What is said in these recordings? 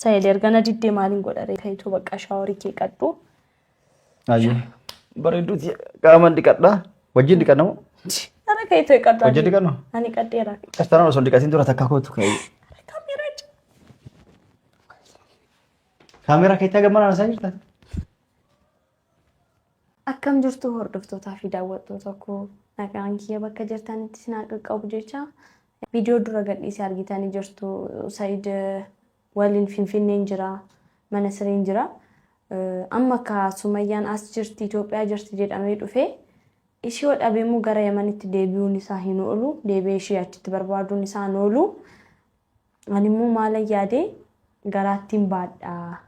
Sayid ergana diddee maaliin godhare kayitu bakka shaaworii kee qadhu. Ayyee bareeduuti qaaman dhiqadha wajjin dhiqannamu. Ara kayitu qadhaa. Wajjin dhiqannu. Ani qadheera. Kastaraan osoo dhiqatiin dura takka kootu kaayee. Kaameeraa keetti hagamana isaa jirta. Akkam jirtu hordoftootaa fi daawwattoota koo nagaan kiyya bakka jirtanitti sinaa qaqqabu jecha viidiyoo dura gadhiisee argitanii jirtu Sayid waliin Finfinneen jira mana sireen jira amma akka Sumayyaan as jirti Itoophiyaa jirti jedhamee dhufee ishii hodhabeemmoo gara Yamanitti deebi'uun isaa hin oolu deebi'ee ishii achitti barbaaduun isaa hin oolu ani immoo maal yaadee garaattiin baadhaa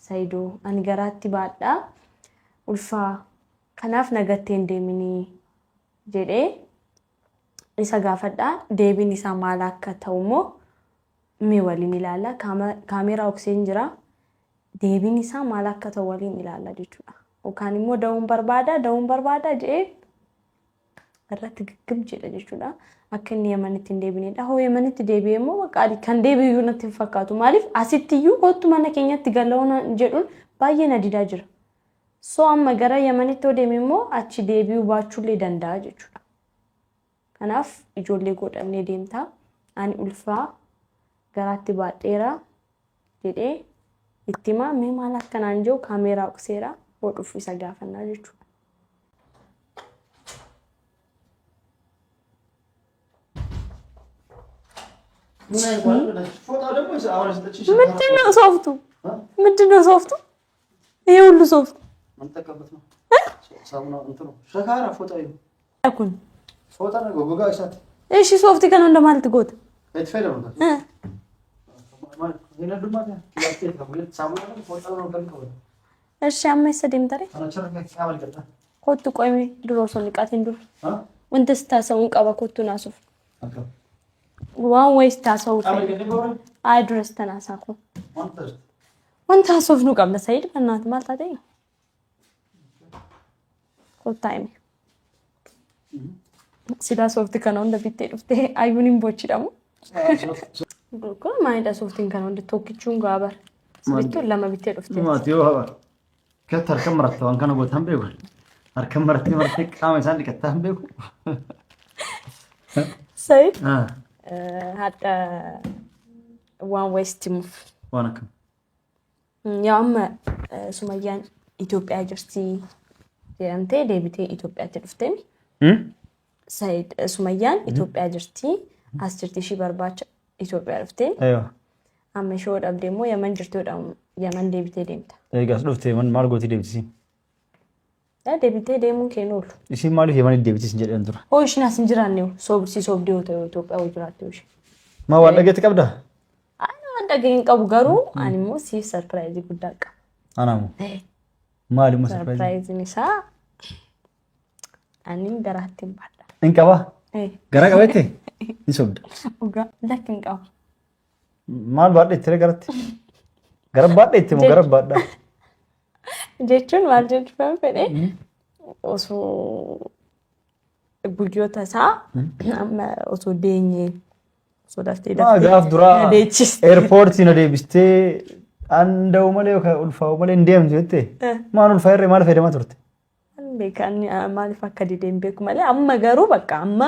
Sayidoo ani garaatti baadhaa ulfaa kanaaf nagatteen deeminii jedhee isa gaafadhaa deebiin isaa maal akka ta'ummoo mee waliin ilaalla kaameeraa okseen jira deebiin isaa maal akka ta'u waliin ilaalla jechuudha yookaan immoo da'uun barbaada jedhee irratti giggim jedha jechuudha akka inni Yamanitti hin deebinedha hoo Yamanitti deebi'ee immoo maqaa kan deebi'uu natti hin fakkaatu maaliif asitti kottu mana keenyatti galauna jedhuun baay'ee na didaa jira. So amma gara Yamanitti deemee immoo achi deebi'uu baachuullee danda'a jechuudha. Kanaaf ijoollee godhamnee deemtaa ani ulfaa garaatti baadheera jedhee itti himaa mee maal akkanaan jiru kaameeraa okseera hodhuuf isa gaafannaa jechuudha. ምንድን ነው ሶፍቱ? ይሄ ሁሉ ሶፍቱ አንተከበት ነው ሳሙና እንትኑ ሸካራ ፎጣ ይሁን አኩን ፎጣ ነው ጎጋ እሳት እሺ ሶፍት ከነ እንደማለት ጎት እትፈለው ነው ማለት ይነዱማታ ያስቴት ነው ሳሙና ነው ፎጣ ነው ከልከው እሺ አመሰ ደምታሪ አና ቸርከ ካባል ገጣ ኮቱ ቆይ ድሮ ሰው ንቃቴን ድሮ ወንተስ ታሰውን ቀባ ኮቱ ናሱፍ ዋን ወይስ ታሰው አይ ድረስ ተናሳኩ ወንታ ሶፍ ነው ቀብለ ሰይድ በእናት ማለት አይደል ኮታይም ሲዳ ሶፍት ከነው እንደቢቴ ድፍቴ አዩኒም ቦች ደሙ ጎኮ ማይዳ ሶፍቲን ከነው እንደቶክቹን ጋበር ስቢቱ ለማቢቴ ድፍቴ ማቲዮ ሀባ ከተር ከመረተ ዋን ከነው ቦታም በይጎል አርከመረተ መረተ ቃመ ሳንድ ከተም በይጎል ሰይድ ሀጣ ዋን ዌስት ሙፍ ዋናከም ያም ሱመያን ኢትዮጵያ ጀርቲ የአንተ ዴቢቴ ኢትዮጵያ ትድፍተኝ ሳይድ ሱመያን ኢትዮጵያ ጀርቲ አስርቲ ሺ በርባች ኢትዮጵያ ድፍተኝ አይዋ አመሽ ወዳብ ደሞ የመን ጀርቲ ወዳው የመን ዴቢቴ ደምታ ጋስ ድፍቴ ምን ማርጎቲ ዴቢቲ ዴቢቴ ደሙ ከኖል እሺ ማለት የመን ዴቢቲ እንጀደ እንቱራ ኦሽና ስንጅራኔው ሶብሲ ሶብዲው ኢትዮጵያ ወጅራቴውሽ ማዋደገ ተቀብዳ እንደገኝ ቀቡ ገሩ አንሞ ሲ ሰርፕራይዝ ጉዳቃ አናሙ ማልሙ ሰርፕራይዝ ኒሳ አኒም ገራቲም ባዳ እንቀባ ገራ ቀበቴ ይሶብድ ኡጋ ለክን ቀባ ማል ባዳ ተረጋራት ገረባዳ ይተሙ ገረባዳ ጀቹን ማልጀት ፈንፈኔ ኦሶ ጉጆታሳ ኦሶ ዴኝ ሶዳፍቴ ጋፍ ዱራ ኤርፖርት ሲነ ዴብስቴ አንደው ማለ ከኡልፋው ማለ እንደም ጀቴ ማኑል ፋይሬ ማለ ፈደማ ትርት ቤካን ማለ ፈከዲ ደም ቤኩ ማለ አመገሩ በቃ አማ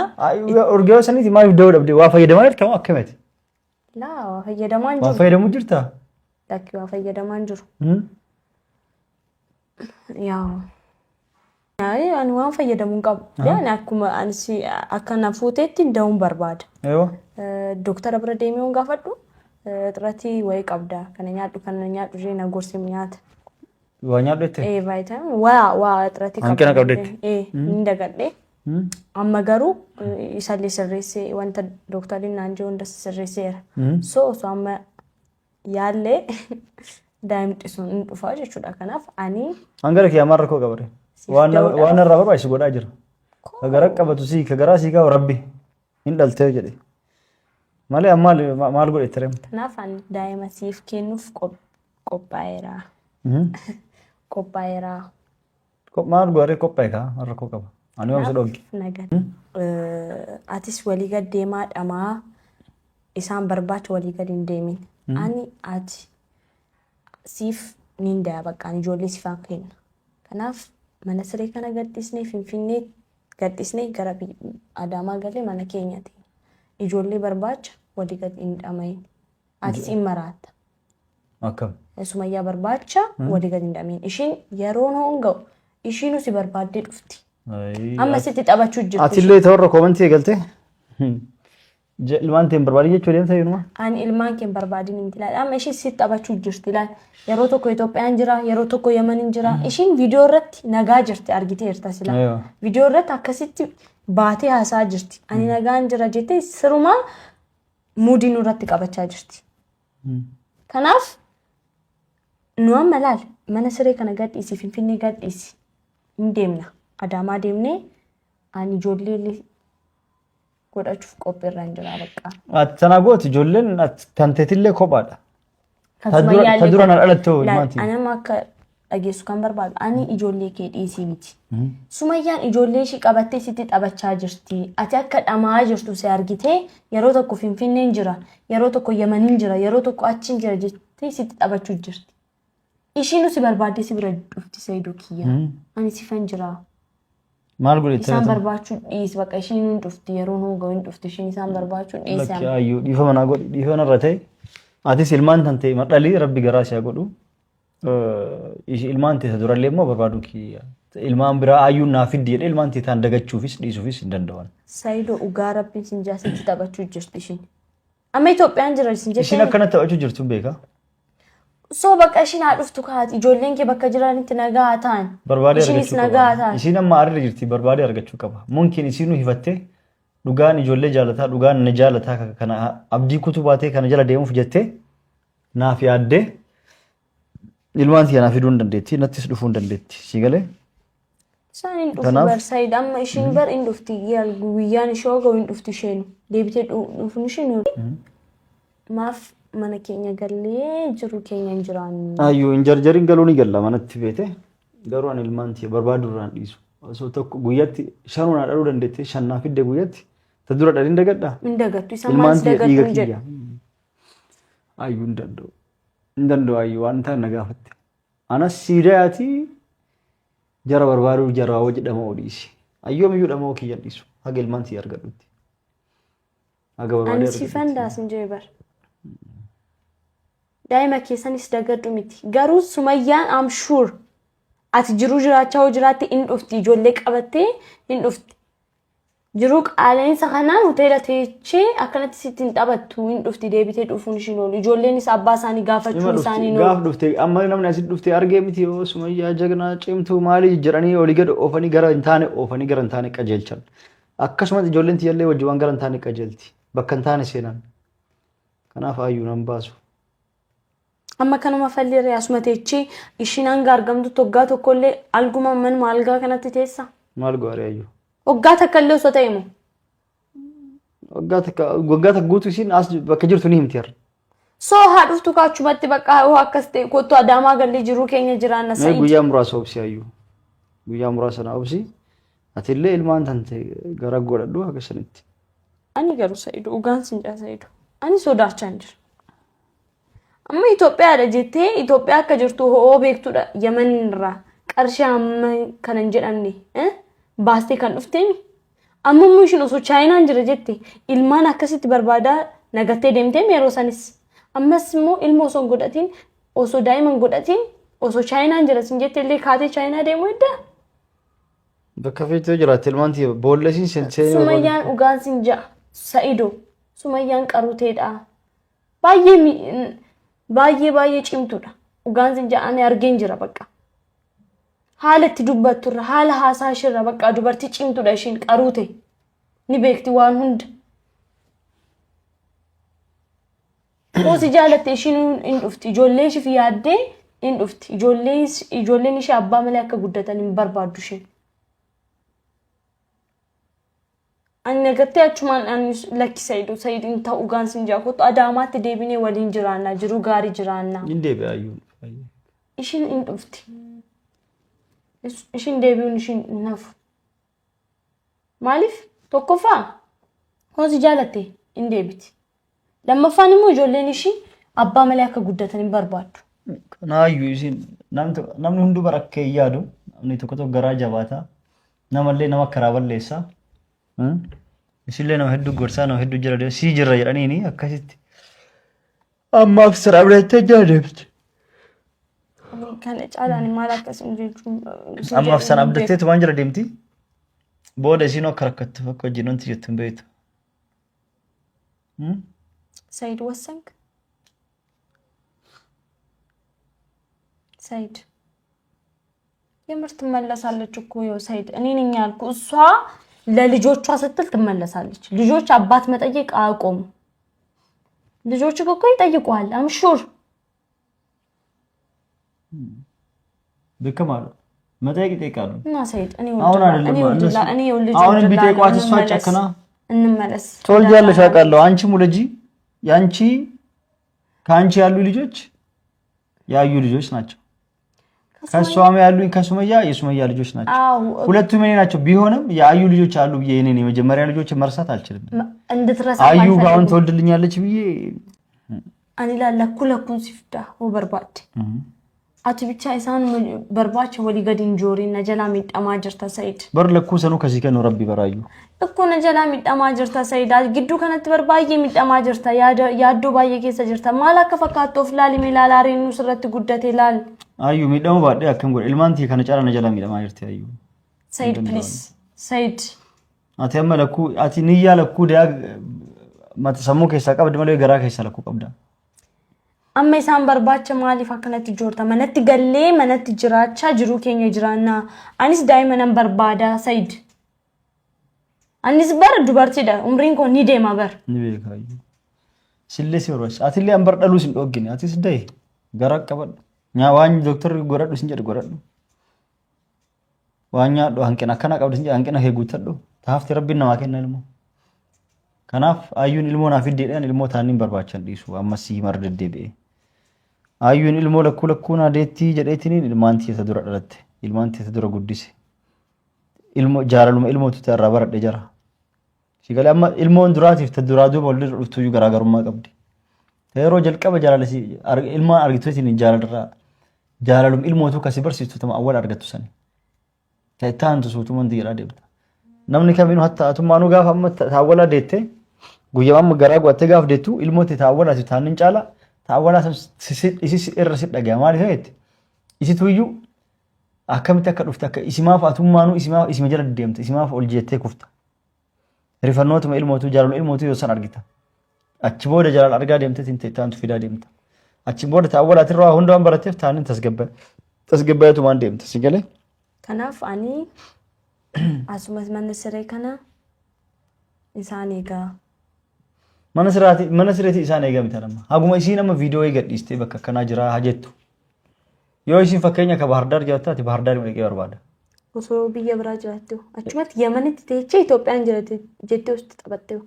ኦርጌው ሰኒት ማይ ደውደብ ዋፋ የደማለት ከማ አከመት ላ ዋፋ የደማንጁ ዋፋ የደሙ ጅርታ ዳኪ ዋፋ የደማንጁ ያው አይ አን ዋፋ የደሙን ቀብ ያን አኩማ አንሲ አካና ፎቴቲ እንደውም በርባድ አይዋ ዶክተር አብረዴሚውን ጋፈዱ ጥረቲ ወይ ቀብዳ ከነኛ ዱጄ ነጎርሲ ምያት ዋኛ ደተ ቫይታሚን ዋ ጥረቲ አንከና ቀብደት እንደገደ አመገሩ ይሰሊ ሰሬሴ ወንተ ዶክተሪን አንጆ እንደስ ሰሬሴ ሶ አመ ያለ ዳይምጥሱን እንጥፋጅ ቹዳ ከናፍ አኒ አንገረክ ያማረኮ ቀብረ ዋና ረበሩ አይስ ጎዳ ጅራ ከገረቀበቱ ሲ ከገራ ሲ ጋር ረቢ እንደልተ ጀደ ማለ አማል ማል ጎዳ ተረም ናፋን ዳይማሲፍ ከኑፍ ቆጳይራ ቆጳይራ ማል ጎሬ ቆጳይካ አረኮ ቀባ አኒ ወምስ ዶግ ነገር አቲስ ወሊገ ዴማ ዳማ ኢሳን በርባች ወሊገ ዲንዴሚን አኒ አቲ siif niin daa baqqaan ijoollee sifaan kenna. Kanaaf mana siree kana gadhiisnee Finfinnee gadhiisnee gara Adaamaa galee mana keenyati. Ijoollee barbaacha walii gad hin dhamayin. Atis hin maraatta. Akkam. Sumayyaa barbaacha walii gad hin dhamayin. Ishiin yeroo noon ga'u ishiinu si barbaaddee dhufti. Amma sitti taphachuu jirti. Atillee ta'urra koomantii eegalte. Ilmaan teen barbaadii jechuu deemsa yennuma. Ani ilmaan keen barbaadin miti laal. Amma ishiin sitti taphachuu jirti laal. Yeroo tokko Itoophiyaan jira, yeroo tokko Yemeniin jira. Ishiin viidiyoo irratti nagaa jirti argiteerta sila. Viidiyoo irratti akkasitti baatee haasaa jirti. Ani nagaan jira jettee sirumaa muudii nurratti qabachaa jirti. Kanaaf nu amma laal mana siree kana gadhiisi Finfinnee gadhiisi. Hin deemna. Adaamaa deemnee ani ijoollee godhachuuf qophiirra hin jira bakka. Sana gooti ijoolleen tanteetillee kophaadha. Ta dura na dhalattu ilmaanti. Ani amma akka dhageessu kan barbaadu ani ijoollee kee dhiisii miti. Sumayyaan ijoollee ishii qabattee sitti taphachaa jirti. Ati akka dhamaa jirtu si argitee yeroo tokko Finfinneen jira, yeroo tokko Yemeniin jira, yeroo tokko achiin jira jettee sitti taphachuu jirti. Ishiin si barbaaddee si bira dhufti Sayyidoo kiyya. Ani sifan jira. Maal godhete? Isaan barbaachuu dhiisi bakka ishiin hin dhufti yeroo nuu ga'u hin dhufti ishiin isaan barbaachuu dhiisi. Lakki ayyuu dhiifama naa godhi dhiifama irra ta'e atis ilmaan tan ta'e madhalii rabbi garaa siyaa godhu ilmaan ta'e durallee immoo barbaadu kiyya ilmaan biraa ayyuun naa fiddi jedhee ilmaan ta'e taan dagachuufis dhiisuufis hin danda'an. Sayyidoo dhugaa rabbiin sin jaasitti taphachuu jirti ishiin. Amma Itoophiyaan jira sin jettee. Ishiin akkana taphachuu jirtu beekaa. So bakka ishiin haa dhuftu kaati ijoolleen kee bakka jiranitti nagaa ta'an. Barbaadee argachuu qaba. Ishiin amma arra jirti barbaadee argachuu qaba. Munkin isiinuu hifattee dhugaan ijoollee jaalataa dhugaan na jaalataa kana abdii kutuu baatee kana jala deemuuf jettee naaf yaaddee ilmaan tiyya naaf fiduu hin dandeetti nattis dhufuu hin dandeetti si galee. Isaan hin dhufu barsaayid amma ishiin bar hin dhufti guyyaan ishoo ga'u hin dhufti isheen deebitee dhufuun isheen maaf mana keenya gallee jiru keenya hin jiraannu. Ayyuu hin jarjarin galuu ni galla manatti beete garuu an ilmaan tiyya barbaadu irraan dhiisu. Osoo tokko guyyaatti shanuu naa dhaluu dandeettee shan naa fidde guyyaatti ta dura dhalin dagadhaa. Hin dagattu isaan maalis dagattu hin jedhu. Ayyuu hin danda'u. Hin danda'u ayyuu waan ta'an na gaafatte. Anas siidayaati jara barbaaduu jara waa jedhama odhiisi. Ayyoo miyyuu dhama kiyyan dhiisu haga ilmaan tiyya argadhutti. Haga barbaadee argadhutti. Ani sifan daasin jee bar. Daa'ima keessanis dagadhu miti. Garuu Sumayyaan I'm sure ati jiruu jiraachaa jiraatti hin dhufti ijoollee qabattee hin dhufti. Jiruu qaala'insa kanaan hoteela teechee akkanatti sitti hin taphattu hin dhufti deebitee dhufuun ishiin oolu. Ijoolleenis abbaa isaanii gaafachuun isaanii oolu. Gaaf dhufte amma namni asitti dhufte argee miti yoo Sumayyaa jagnaa cimtuu maali jedhanii olii gad oofanii gara hin taane qajeelchan. Akkasumas ijoolleen tiyyallee wajji waan gara hin taane qajeelti. Bakka hin taane seenan. Kanaaf ayyuu nan baasu. Amma kanuma falleeree asuma teechee ishiin hanga argamtu toggaa tokkollee alguma manuma algaa kanatti teessa. Maal gooree ayyuu? Waggaa takka illee osoo ta'e moo? Waggaa takka guutuu isiin as bakka jirtu ni himti har'a. Soo haa dhuftu kaachumatti bakka hoo akkas ta'e kottu Adaamaa gallee jiruu keenya jiraanna sa'iiti. Guyyaa muraasa obsi ayyuu. Guyyaa muraasa na obsi. Atillee ilmaan tante gara godhadhu akka sanitti. Ani garuu Sa'iiduu dhugaan sin jaa Sa'iiduu. Ani sodaachaa hin jiru. Amma Itoophiyaadha jettee Itoophiyaa akka jirtu ho'oo beektudha Yemen irraa qarshii amma kana hin jedhamne baastee kan dhufteemi. Amma immoo ishiin osoo Chaayinaan jira jette ilmaan akkasitti barbaadaa nagattee deemtee yeroo sanis. Ammas immoo ilma osoo godhatiin osoo daa'ima godhatiin osoo Chaayinaan jira sin jette illee kaatee Chaayinaa deemuu edda. Bakka feetee jiraatti ilmaan tiyya boollesiin sensee. Sumayyaan dhugaan sin ja'a Sa'iidoo Sumayyaan qaruuteedha. Baay'ee cimtuudha. Dhugaan sin ja'a ani argeen jira bakka. Haala itti dubbatturra haala haasaa ishirra bakka dubartii cimtuudha ishiin qaruute ni beekti waan hunda. Osi jaalatte ishiin hin dhufti ijoollee ishif yaaddee hin dhufti ijoolleen ishee abbaa malee akka guddatan hin barbaaddu isheen. Ani nagattee achumaan ani lakki Sa'iidiin ta'uu dhugaan sin ja'a kottu Adaamaatti deebinee waliin jiraannaa jiruu gaarii jiraannaa. Hin deebi'e ayyuu. Ishiin hin dhufti. Ishiin deebi'uun ishiin hin hafu. Maaliif? Tokkoffaa hosi jaalatte hin deebiti. Lammaffaan immoo ijoolleen ishii abbaa malee akka guddatan hin barbaaddu. naayyuu isin namni hunduu barakkee yaadu namni tokko tokko garaa jabaata namallee nama karaa balleessa isillee nama hedduu gorsaa nama hedduu jira sii jirra jedhaniini akkasitti ammaaf sira biratti jaadeemti. Kana caalaan maal akkasiin jechuun ammaaf sana abdatteetu waan jira deemti booda isiin akka rakkattu akka wajjin wanti jettu hin beektu. Said ወሰንክ ሳይድ የምር ትመለሳለች እኮ ያው ሳይድ እኔ ነኝ ያልኩ እሷ ለልጆቿ ስትል ትመለሳለች። ልጆች አባት መጠየቅ አቆም ልጆች እኮ ይጠይቋል አም ሹር በከማሉ መጠየቅ ይጠይቃሉ እና ሳይድ እኔ አሁን ቢጠይቋት እሷ ጨክና እንመለስ ትወልጃለሽ አውቃለሁ አንቺም ውለጂ ያንቺ ካንቺ ያሉ ልጆች ያዩ ልጆች ናቸው ከሷም ያሉኝ ከሱመያ የሱመያ ልጆች ናቸው ሁለቱም እኔ ናቸው ቢሆንም ያዩ ልጆች አሉ ብዬ እኔ የመጀመሪያ ልጆች መርሳት አልችልም እንድትረሳ አዩ ጋውን ትወልድልኛለች ብዬ አኒ ለኩለኩን ሲፍዳ ወበርባድ አቲ ብቻ ኢሳን በርባች ወሊ ገዲን ጆሪ ነጀላ ሚጣማ ጅርታ ሰይድ በር ለኩሰኑ ከዚህ ከነ ረቢ በራዩ እኮ ነጀላ ሚጣማ ጅርታ ሰይድ ግዱ ከነት በርባዬ ሚጣማ ጅርታ ያዶ ባየ ከሰ ጅርታ ማላ ከፈካቶ ፍላሊ ሚላላሪኑ ስረት ጉደት ይላል አዩ ሚጣማ ባደ አከም ጎል ኢልማንቲ ከነጫራ ነጀላ ሚጣማ ጅርታ አዩ ሰይድ ፕሊዝ ሰይድ አቲ አመለኩ አቲ ንያ ለኩ ዲያ ማተሰሙ ከሰ ቀብድ መለ ገራ ከሰ ለኩ ቀብዳ amma isaan barbaacha maaliif akkanatti joorta manatti gallee manatti jiraacha jiru keenya jiraanna anis daa'imanan barbaada Said anis bar dubartiidha umriin koo ni deema bar ni beekaayu sille siroos atillee an bar dhaluu sin dhoggine atis dai gara qabadhu nya waan doktor goradhu sin jedhu goradhu waan nyaadhu hanqina akkana qabdu sin jedhu hanqina heeguutadhu taafti rabbiin namaa kenna ilmoo kanaaf ayyuun ilmoo naaf iddeedhaan ilmoo taaniin barbaachan dhiisu ammas mar deddeebi'e ayyuun ilmoo lakkuuna deetti jedheetiniin ilmaan tiyata dura dhalatte ilmaan tiyata dura guddise ilmoo jaalaluma ilmootu irraa baradhe jara shigalee amma ilmoon duraatiif ta duraa duuba walirra dhuftuu garaagarummaa qabdi yeroo jalqaba jaalalasi ilmaan argituutiin jaalalirraa jaalalum ilmootu kasi barsiistu tama awwal argattu sani ta'ittaantu suutumaan diiraa deemta namni kamiinuu hatta atummaanuu gaafa amma taawwalaa deette guyyaa amma garaa gu'attee gaaf deettu ilmooti taawwalaati taannin caala taawwalaa isis irra sit dhagaa maali ta'etti isitu iyyuu akkamitti akka dhufte akka isimaaf atummaanuu isima jala deemte isimaaf ol jettee kufta rifannootuma ilmootu jaalaluma ilmootu yoo san argita achi booda jaalala argaa deemte tinte taantu fidaa deemta achi booda taawwalaati irraa hunda waan barateef taannin tasgabbaayatumaan deemte sigalee kanaaf ani asumas mana siree kana isaan eegaa mana sireeti isaan eegaa miti nama haguma isiin amma viidiyoo gadhiistee bakka akkanaa jira hajettu yoo isiin fakkeenya ka Bahar Dar jiraatte ati Bahar Dar dhaqee barbaada osoo biyya biraa jiraattu achumatti Yemenitti teechee Itoophiyaan jiraate jettee usti taphattee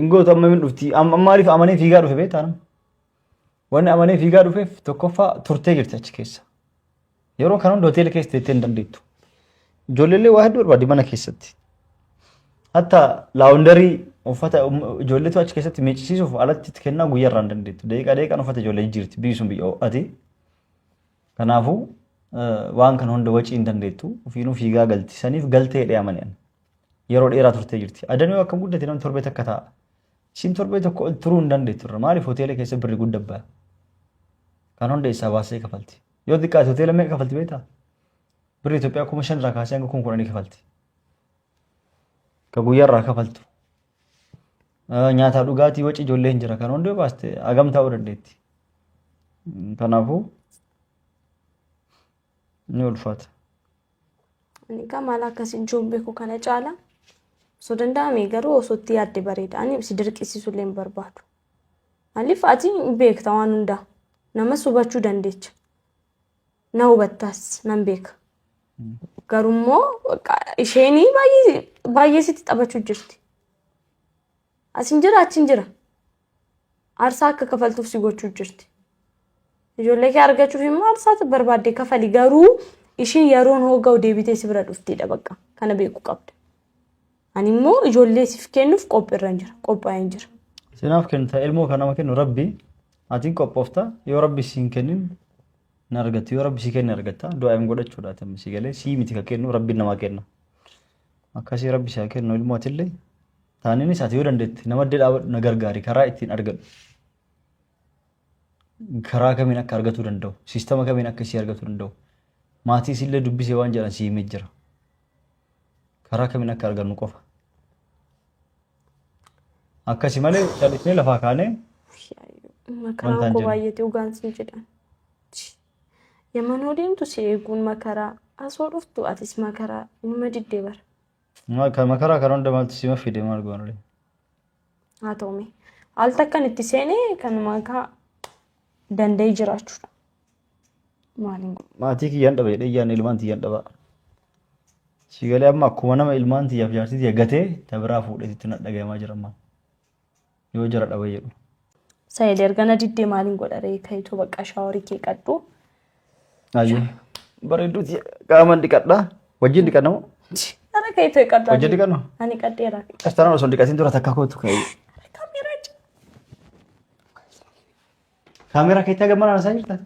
ingootu amma min dhufti amma maaliif amanee fiigaa dhufe beektaa nama wanni amanee fiigaa dhufeef tokkoffaa turtee jirti achi keessa yeroo kana hunda hoteela keessa teettee hin dandeettu ijoolleellee waa hedduu barbaaddi mana keessatti hatta laawundarii uffata ijoolleetu achi keessatti miiccisiisuuf alatti kennaa guyyaarraa hin dandeettu deeqaan uffata ijoollee jirti biisuun biyya ati kanaafuu waan kana hunda wacii hin dandeettu ofiinuu fiigaa galti saniif galtee dheeyamani'an yeroo dheeraa turtee jirti adanuu akka guddate namni torbee takka ta'a isiin torbee tokko ol turuu hin dandeettu irra maaliif hoteela keessa birri guddabbaa kan hunda isaa baasee kafalti yoo xiqqaate hoteela meeqa kafalti beektaa birri Itoophiyaa 5,000 irraa kaasee hanga 10,000 kafalti ka guyyaarraa kafaltu nyaata dhugaatii waci ijoollee hin jira kan hunda baaste agam ta'uu dandeetti kanaafuu ni ulfaata ani maala akkasiin joon beeku kana caala osoo danda'ame garuu osootti yaadde bareeda ani si dirqisiisuullee hin barbaadu maaliif ati beekta waan hundaa namas hubachuu dandeecha na hubattaas nan beeka garummoo isheenii baay'ee sitti taphachuu jirti asin jira achin jira aarsaa akka kafaltuuf si gochuu jirti ijoollee kee argachuuf immoo aarsaatu barbaadde kafali garuu isheen yeroon hooga'u deebitee si bira dhuftidha bakka kana beeku qabda ani immoo ijoollee siif kennuuf qophiirran jira qophaa'een jira sinaaf kennita ilmoo kana nama kennu rabbi atiin qophoofta yoo rabbi siin kennin Na argatti yoo rabbi si kenna argatta du'aa godhachuudha tammi si galee si miti ka kennu rabbi namaa kenna. Akkasii rabbi si kennu ilmootillee taaninis ati yoo dandeetti nama dedhaa na gargaari karaa ittiin argadhu. Karaa kamiin akka argatu danda'u siistama kamiin akka si argatu danda'u maatii illee dubbisee waan jedhan si himee jira. Karaa kamiin akka argannu qofa. Akkasii malee callisnee lafaa kaanee Makaraa koo baay'atee ugaansi jedhan. Yaman deemtu si eeguun makaraa asoo dhuftu atis makaraa numa diddee bara. Makaraa karaa hunda maaltu si maffide maal goonule. Haa ta'ume al takkan itti seenee kan makaa danda'ee jiraachuudha. Maaliin maatii kiyyaan dhaba jedhee iyyaan ilmaan tiyyaan dhaba. Si galee amma akkuma nama ilmaan tiyyaaf jaartii tiyya gatee tabiraa fuudhee itti dhagayamaa jira ammaa. Yoo jara dhaba jedhu. Sayid ergana diddee maaliin godharee kayituu bakka shaaworii kee qaddu. Ayyee bareedduuti qaamaan dhiqadhaa wajjin dhiqannamoo. Ara kayituu qaddu. Wajjin dhiqannu. Ani qaddeera. Kastaraan osoo dhiqatiin dura takka kootu ka'e. Kaameeraa keetti haga mana isaa jirta.